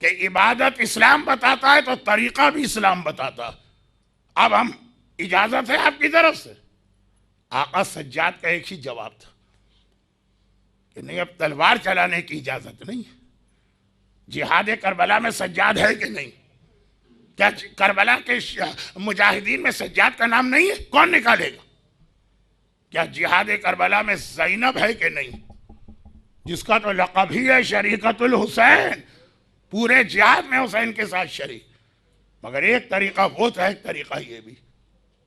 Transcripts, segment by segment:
کہ عبادت اسلام بتاتا ہے تو طریقہ بھی اسلام بتاتا. اب ہم اجازت ہے آپ کی طرف سے؟ آقا سجاد کا ایک ہی جواب تھا کہ نہیں، اب تلوار چلانے کی اجازت نہیں. جہاد کربلا میں سجاد ہے کہ نہیں؟ کیا کربلا کے مجاہدین میں سجاد کا نام نہیں ہے؟ کون نکالے گا؟ کیا جہاد کربلا میں زینب ہے کہ نہیں، جس کا تو لقب ہی ہے شریکت الحسین، پورے جہاد میں حسین کے ساتھ شریک. مگر ایک طریقہ وہ تھا، ایک طریقہ یہ بھی،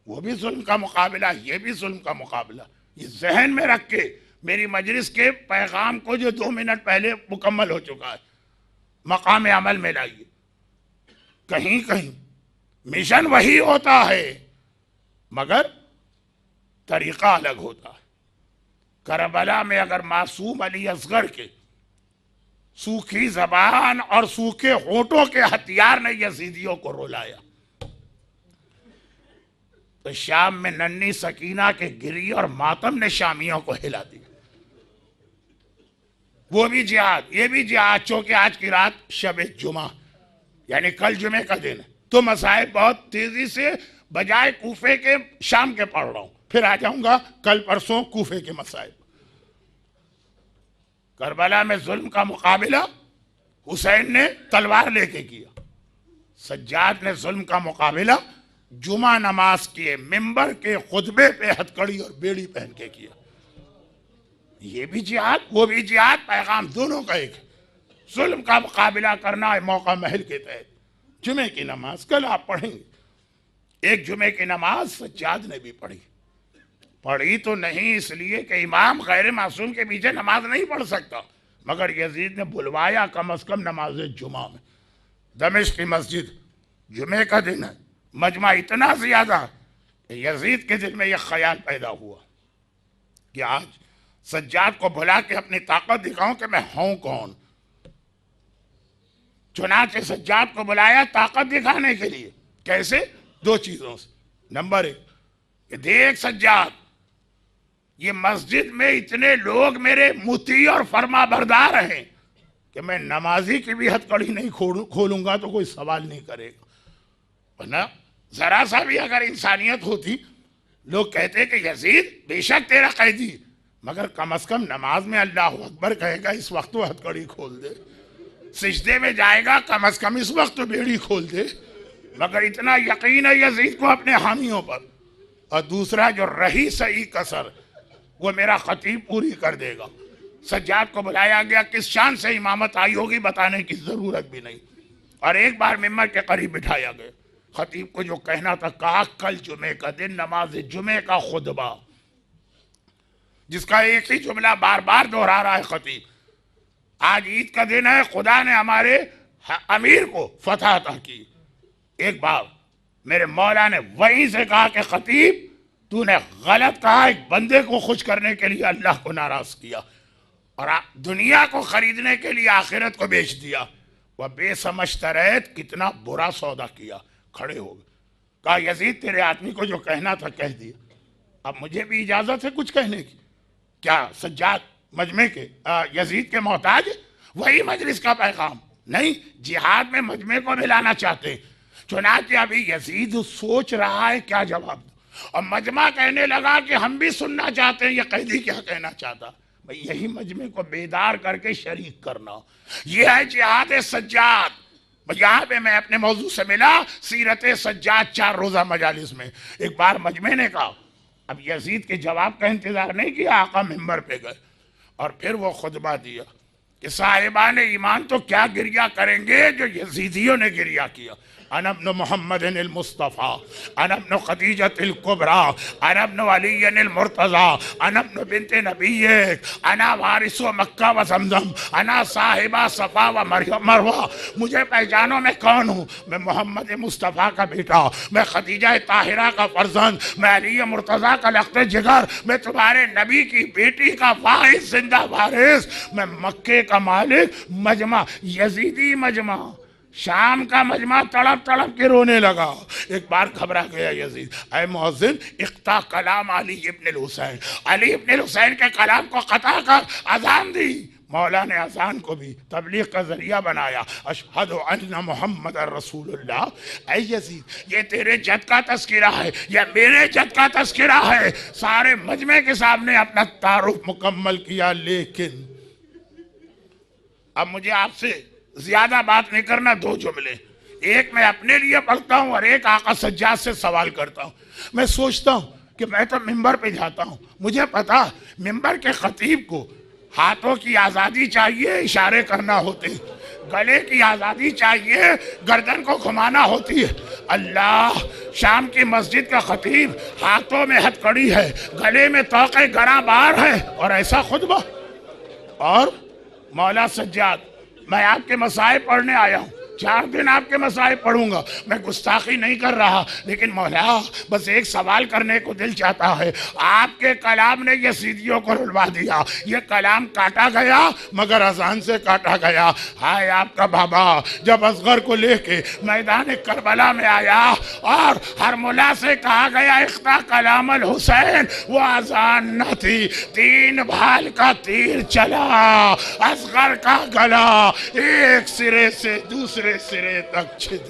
وہ بھی ظلم کا مقابلہ، یہ بھی ظلم کا مقابلہ. یہ ذہن میں رکھ کے میری مجلس کے پیغام کو جو 2 منٹ پہلے مکمل ہو چکا ہے مقام عمل میں لائیے. کہیں کہیں مشن وہی ہوتا ہے مگر طریقہ الگ ہوتا ہے. کربلا میں اگر معصوم علی اصغر کے سوکھی زبان اور سوکھے ہونٹوں کے ہتھیار نے یزیدیوں کو رلایا، تو شام میں ننھی سکینہ کے گری اور ماتم نے شامیوں کو ہلا دیا. وہ بھی جہاد، یہ بھی جہاد. چونکہ آج کی رات شب جمعہ یعنی کل جمعے کا دن ہے، تو مصائب بہت تیزی سے بجائے کوفے کے شام کے پڑھ رہا ہوں، پھر آ جاؤں گا کل پرسوں کوفے کے مصائب. کربلا میں ظلم کا مقابلہ حسین نے تلوار لے کے کیا، سجاد نے ظلم کا مقابلہ جمعہ نماز کے ممبر کے خطبے پہ ہتھکڑی اور بیڑی پہن کے کیا. یہ بھی جہاد، وہ بھی جہاد، پیغام دونوں کا ایک ہے. ظلم کا مقابلہ کرنا ہے موقع محل کے تحت. جمعے کی نماز کل آپ پڑھیں گے. ایک جمعے کی نماز سجاد نے بھی پڑھی تو نہیں اس لیے کہ امام غیر معصوم کے پیچھے نماز نہیں پڑھ سکتا، مگر یزید نے بلوایا کم از کم نماز جمعہ میں. دمشق کی مسجد، جمعے کا دن ہے، مجمع اتنا زیادہ کہ یزید کے دل میں یہ خیال پیدا ہوا کہ آج سجاد کو بھلا کے اپنی طاقت دکھاؤں کہ میں ہوں کون. چنانچہ سجاد کو بلایا طاقت دکھانے کے لیے. کیسے؟ 2 چیزوں سے. نمبر 1 کہ دیکھ سجاد، یہ مسجد میں اتنے لوگ میرے مطیع اور فرما بردار ہیں کہ میں نمازی کی بھی ہتھکڑی نہیں کھولوں گا تو کوئی سوال نہیں کرے گا. ورنہ ذرا سا بھی اگر انسانیت ہوتی، لوگ کہتے کہ یزید بے شک تیرا قیدی، مگر کم از کم نماز میں اللہ اکبر کہے گا اس وقت وہ ہتھکڑی کھول دے، سجدے میں جائے گا کم از کم اس وقت تو بیڑی کھول دے. مگر اتنا یقین ہے یزید کو اپنے حامیوں پر. اور دوسرا جو رہی صحیح کسر وہ میرا خطیب پوری کر دے گا. سجاد کو بلایا گیا، کس شان سے امامت آئی ہوگی بتانے کی ضرورت بھی نہیں. اور ایک بار ممبر کے قریب بٹھایا گیا. خطیب کو جو کہنا تھا کہا، کل جمعے کا دن، نماز جمعے کا خطبہ، جس کا ایک ہی جملہ بار بار دہرا رہا ہے خطیب. آج عید کا دن ہے، خدا نے ہمارے امیر کو فتح عطا کی. ایک بار میرے مولا نے وہیں سے کہا کہ خطیب تو نے غلط کہا، ایک بندے کو خوش کرنے کے لیے اللہ کو ناراض کیا اور دنیا کو خریدنے کے لیے آخرت کو بیچ دیا. وہ بے سمجھتا رہت، کتنا برا سودا کیا. کھڑے ہو گئے، کہا یزید تیرے آدمی کو جو کہنا تھا کہہ دیا، اب مجھے بھی اجازت ہے کچھ کہنے کی. کیا سجاد مجمع کے یزید کے محتاج؟ وہی مجلس کا پیغام نہیں، جہاد میں مجمع کو ملانا چاہتے ہیں. چنانچہ ابھی یزید سوچ رہا ہے کیا جواب دو، اور مجمع کہنے لگا کہ ہم بھی سننا چاہتے ہیں یہ قیدی کیا کہنا چاہتا. بھئی یہی مجمع کو بیدار کر کے شریک کرنا، یہ ہے جہاد سجاد. یہاں پہ میں اپنے موضوع سے ملا سیرت سجاد 4 روزہ مجالس میں. ایک بار مجمع نے کہا، اب یزید کے جواب کا انتظار نہیں کیا، آقا ممبر پہ گئے اور پھر وہ خطبہ دیا کہ صاحبان ایمان تو کیا گریہ کریں گے جو یزیدیوں نے گریہ کیا. انا ابن محمد المصطفیٰ، انا ابن خدیجۃ الکبریٰ، انا ابن علی المرتضیٰ، انا ابن بنت نبیک، انا وارث مکہ و زمزم، انا صاحبہ صفا و مروہ. مجھے پہچانو میں کون ہوں؟ میں محمد مصطفیٰ کا بیٹا، میں خدیجہ طاہرہ کا فرزند، میں علی مرتضیٰ کا لخت جگر، میں تمہارے نبی کی بیٹی کا واحد زندہ وارث، میں مکے کا مالک. مجمع یزیدی مجمع، شام کا مجمع تڑپ تڑپ کے رونے لگا. ایک بار گھبرا گیا یزید، اے مؤذن اقطع کلام علی ابن الحسین، علی ابن الحسین کے کلام کو قطع کر، اذان دی. مولا نے اذان کو بھی تبلیغ کا ذریعہ بنایا. اشہد ان محمد رسول اللہ. اے یزید یہ تیرے جد کا تذکرہ ہے یا میرے جد کا تذکرہ ہے؟ سارے مجمع کے سامنے اپنا تعارف مکمل کیا. لیکن اب مجھے آپ سے زیادہ بات نہیں کرنا. 2 جملے، ایک میں اپنے لیے پڑھتا ہوں اور ایک آقا سجاد سے سوال کرتا ہوں. میں سوچتا ہوں کہ میں تو ممبر پہ جاتا ہوں، مجھے پتا ممبر کے خطیب کو ہاتھوں کی آزادی چاہیے، اشارے کرنا ہوتے ہیں، گلے کی آزادی چاہیے، گردن کو گھمانا ہوتی ہے. اللہ، شام کی مسجد کا خطیب ہاتھوں میں ہتھ کڑی ہے، گلے میں توقع گراں بار ہے، اور ایسا خطبہ. اور مولا سجاد، میں آپ کے مسائب پڑھنے آیا ہوں، 4 دن آپ کے مسائب پڑھوں گا، میں گستاخی نہیں کر رہا، لیکن مولا بس ایک سوال کرنے کو دل چاہتا ہے. آپ کے کلام نے یہ سیدھیوں کو رلوا دیا، یہ کلام کاٹا گیا مگر اذان سے کاٹا گیا. ہائے آپ کا بابا جب اصغر کو لے کے میدان کربلا میں آیا اور ہر ملا سے کہا گیا اختا کلام الحسین، وہ اذان نہ تھی، 3 بھال کا تیر چلا، اصغر کا گلا ایک سرے سے دوسرے سرے تک چھد